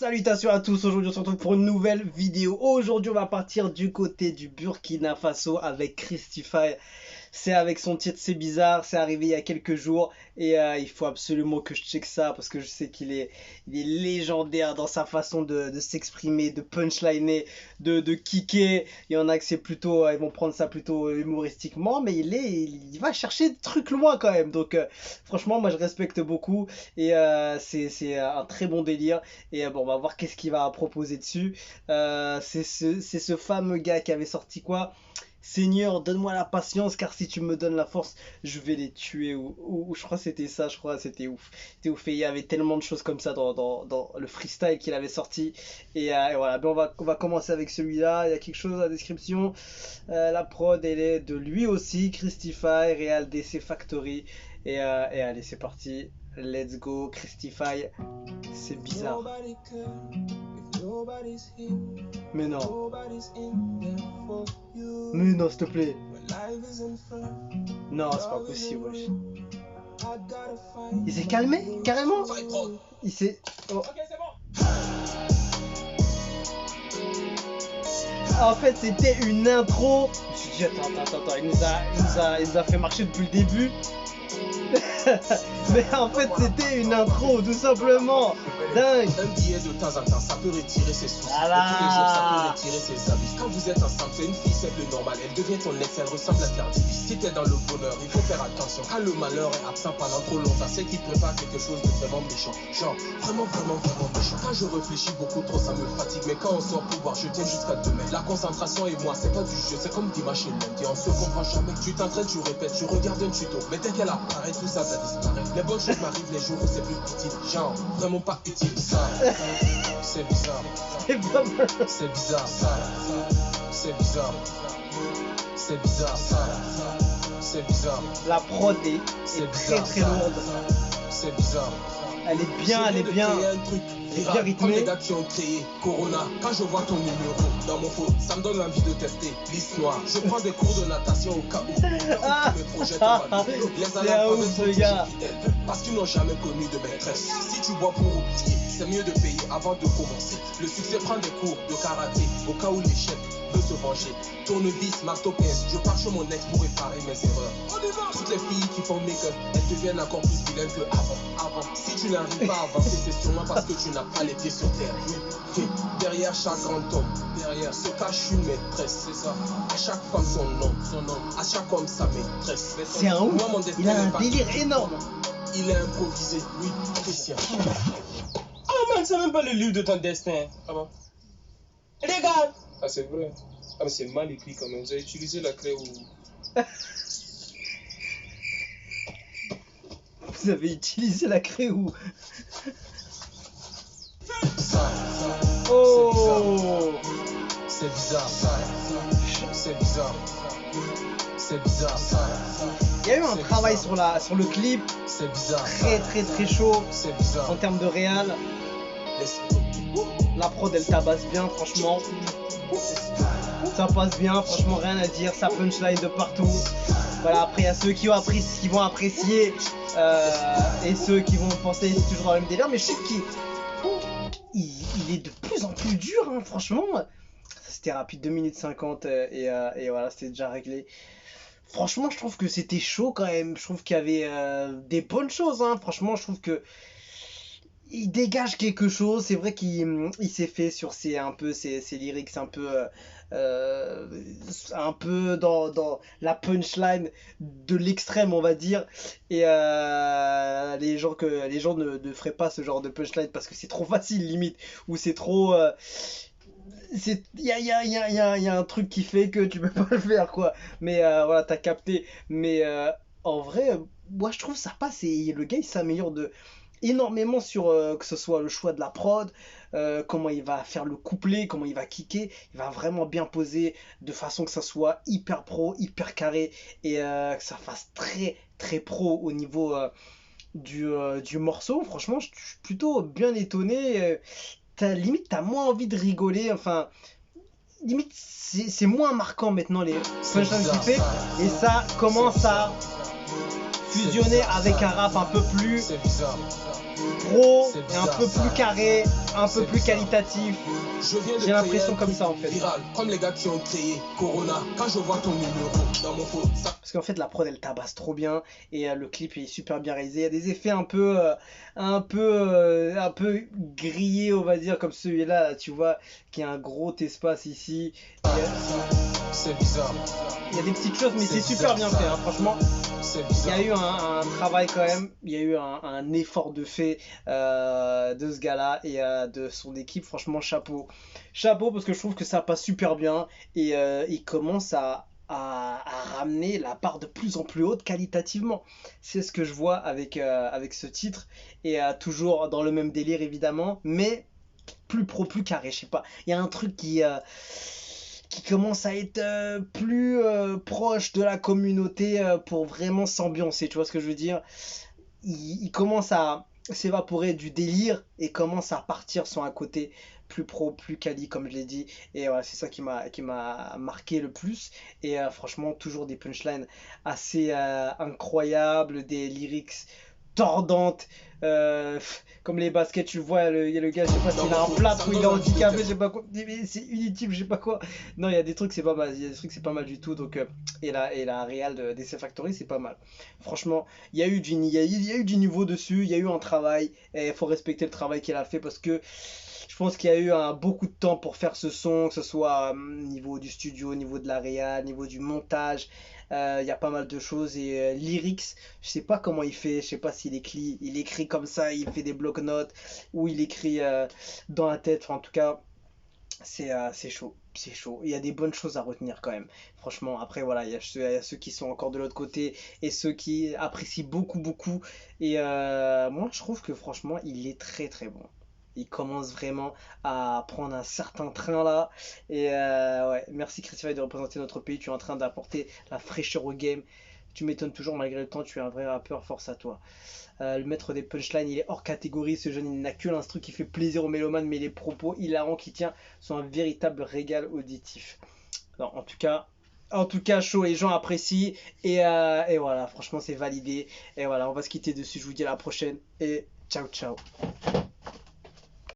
Salutations à tous, aujourd'hui on se retrouve pour une nouvelle vidéo. Aujourd'hui on va partir du côté du Burkina Faso avec Christify. C'est avec son titre C'est bizarre, c'est arrivé il y a quelques jours et il faut absolument que je check ça parce que je sais il est légendaire dans sa façon de s'exprimer, de punchliner, de kicker. Il y en a que c'est plutôt, ils vont prendre ça plutôt humoristiquement, mais il va chercher des trucs loin quand même. Donc franchement moi je respecte beaucoup et c'est un très bon délire. Et bon, on va voir qu'est-ce qu'il va proposer dessus. C'est ce fameux gars qui avait sorti quoi? Seigneur, donne-moi la patience, car si tu me donnes la force, je vais les tuer. Ou je crois que c'était ça, je crois que c'était ouf. C'était ouf. Et il y avait tellement de choses comme ça dans le freestyle qu'il avait sorti. Et voilà, ben on va commencer avec celui-là. Il y a quelque chose dans la description. La prod, elle est de lui aussi, Christify, Real DC Factory. Et allez, c'est parti. Let's go, Christify. C'est bizarre. Mais non. Mais non, s'il te plaît. Non, c'est pas possible, wesh. Il s'est calmé, carrément. Il s'est... Oh. En fait, c'était une intro. Je me suis dit, attends, il nous a fait marcher depuis le début. Mais en fait c'était une intro tout simplement. Dingue. Un billet de temps en temps ça peut retirer ses soucis. Voilà. Tous les jours ça peut retirer ses habits. Quand vous êtes ensemble c'est une fille c'est le normal. Elle devient ton ex, elle ressemble à Cardi-B. Si t'es dans le bonheur il faut faire attention. Quand le malheur est absent pendant trop longtemps c'est qu'il prépare quelque chose de vraiment méchant. Genre vraiment méchant. Quand je réfléchis beaucoup trop ça me fatigue. Mais quand on sort pour boire je tiens jusqu'à demain. La concentration et moi c'est pas du jeu. C'est comme Dimanche et lundi. On se comprend jamais. Tu t'entraînes, tu répètes, tu regardes un tuto. Mais dès qu'elle apparaît tout ça disparaît. Les bonnes choses m'arrivent les jours où c'est plus utile. Genre, vraiment pas utile. Ça, c'est bizarre. C'est pas mal. C'est bizarre. Ça, c'est bizarre. C'est bizarre. Ça, c'est bizarre. La prod est très lourde. C'est bizarre. Elle est bien, elle est bien rythmée. Comme les gars qui ont créé Corona. Quand je vois ton numéro dans mon phone, ça me donne envie de tester l'histoire. Je prends des cours de natation au cas où. Mes projets c'est un ouf ce gars. Parce qu'ils n'ont jamais connu de maîtresse. Si tu bois pour oublier, c'est mieux de payer avant de commencer. Le succès prend des cours de karaté au cas où l'échec veut se venger. Tournevis, marteau pince, je pars chez mon ex pour réparer mes erreurs. Toutes les filles qui font make-up, elles deviennent encore plus vilaines que avant. Si tu n'arrives pas à avancer, c'est sûrement parce que tu n'as pas les pieds sur terre. Derrière chaque grand homme, derrière se cache une maîtresse, c'est ça. À chaque femme son nom, à chaque homme sa maîtresse. C'est un ouf, il a un délire énorme. Il est improvisé, oui, Christian. Oh man, c'est même pas le livre de ton destin. Ah bon? Regarde. Ah c'est vrai. Ah mais c'est mal écrit quand même. Vous avez utilisé la clé ou... Vous avez utilisé la clé ou... Oh, c'est bizarre. C'est bizarre. C'est bizarre. Il y a eu un travail sur le clip. C'est bizarre. Très chaud. C'est bizarre. En termes de réal. La prod elle tabasse bien franchement. Ça passe bien, franchement rien à dire, ça punchline de partout. Voilà, après il y a ceux qui vont apprécier et ceux qui vont penser que c'est toujours dans le même délire, mais je trouve qu'il est de plus en plus dur, hein, franchement. C'était rapide, 2 minutes 50 et voilà, c'était déjà réglé. Franchement, je trouve que c'était chaud quand même. Je trouve qu'il y avait des bonnes choses, hein. Franchement, je trouve que il dégage quelque chose. C'est vrai qu'il s'est fait sur ses lyrics un peu dans la punchline de l'extrême, on va dire. Et les gens ne feraient pas ce genre de punchline parce que c'est trop facile limite, ou c'est trop il y a un truc qui fait que tu peux pas le faire quoi. Mais voilà, t'as capté. Mais en vrai, moi je trouve ça passe et le gars il s'améliore énormément sur que ce soit le choix de la prod, comment il va faire le couplet, comment il va kicker. Il va vraiment bien poser de façon que ça soit hyper pro, hyper carré et que ça fasse très pro au niveau du morceau. Franchement je suis plutôt bien étonné. Limite t'as moins envie de rigoler, enfin limite c'est moins marquant maintenant les punchlines qu'il fait et ça commence à fusionné avec un rap un peu plus C'est bizarre. pro C'est et un bizarre. peu plus carré, un peu C'est plus bizarre. qualitatif. Je viens de J'ai l'impression créer un comme truc ça en fait. viral, comme les gars qui ont créé Corona. Quand je vois ton numéro dans mon phone, ça Parce qu'en fait la prod elle tabasse trop bien et le clip est super bien réalisé. Il y a des effets un peu grillés on va dire comme celui-là là, tu vois, qui a un gros espace ici. c'est bizarre. Il y a des petites choses mais C'est c'est super bizarre, bien ça. fait hein. Franchement. C'est Il y bizarre. a eu un travail quand même, il y a eu un effort de fait de ce gars-là et de son équipe. Franchement, chapeau. Chapeau parce que je trouve que ça passe super bien et il commence à ramener la barre de plus en plus haute qualitativement. C'est ce que je vois avec ce titre et toujours dans le même délire évidemment, mais plus pro, plus carré, je sais pas. Il y a un truc qui commence à être plus proche de la communauté pour vraiment s'ambiancer, tu vois ce que je veux dire? Il commence à s'évaporer du délire et commence à partir sur un côté plus pro, plus quali, comme je l'ai dit. Et voilà, c'est ça qui m'a marqué le plus. Et franchement, toujours des punchlines assez incroyables, des lyrics tordantes. Comme les baskets, tu vois, il y a le gars, je sais pas s'il a un plâtre ou il est handicapé, je sais pas quoi. Mais c'est inutile, je sais pas quoi. Non, il y a des trucs, c'est pas mal. Il y a des trucs, c'est pas mal du tout. Donc, et la réal de DC Factory, c'est pas mal. Franchement, il y a eu du niveau dessus, il y a eu un travail, et il faut respecter le travail qu'il a fait parce que je pense qu'il y a eu beaucoup de temps pour faire ce son, que ce soit niveau du studio, niveau de la réal, niveau du montage. Il y a pas mal de choses et lyrics, je sais pas comment il fait, je sais pas il écrit comme ça, il fait des blocs-notes ou il écrit dans la tête. Enfin, en tout cas, c'est chaud, c'est chaud. Il y a des bonnes choses à retenir quand même. Franchement, après voilà, il y a ceux qui sont encore de l'autre côté et ceux qui apprécient beaucoup, beaucoup. Et moi, je trouve que franchement, il est très, très bon. Il commence vraiment à prendre un certain train là. Et ouais, merci Christophe de représenter notre pays. Tu es en train d'apporter la fraîcheur au game. Tu m'étonnes toujours malgré le temps. Tu es un vrai rappeur. Force à toi. Le maître des punchlines, il est hors catégorie. Ce jeune, il n'a que l'instru qui fait plaisir aux mélomanes, mais les propos hilarants qui tient sont un véritable régal auditif. Non, en tout cas, chaud, les gens apprécient. Et voilà, franchement, c'est validé. Et voilà, on va se quitter dessus. Je vous dis à la prochaine. Et ciao, ciao.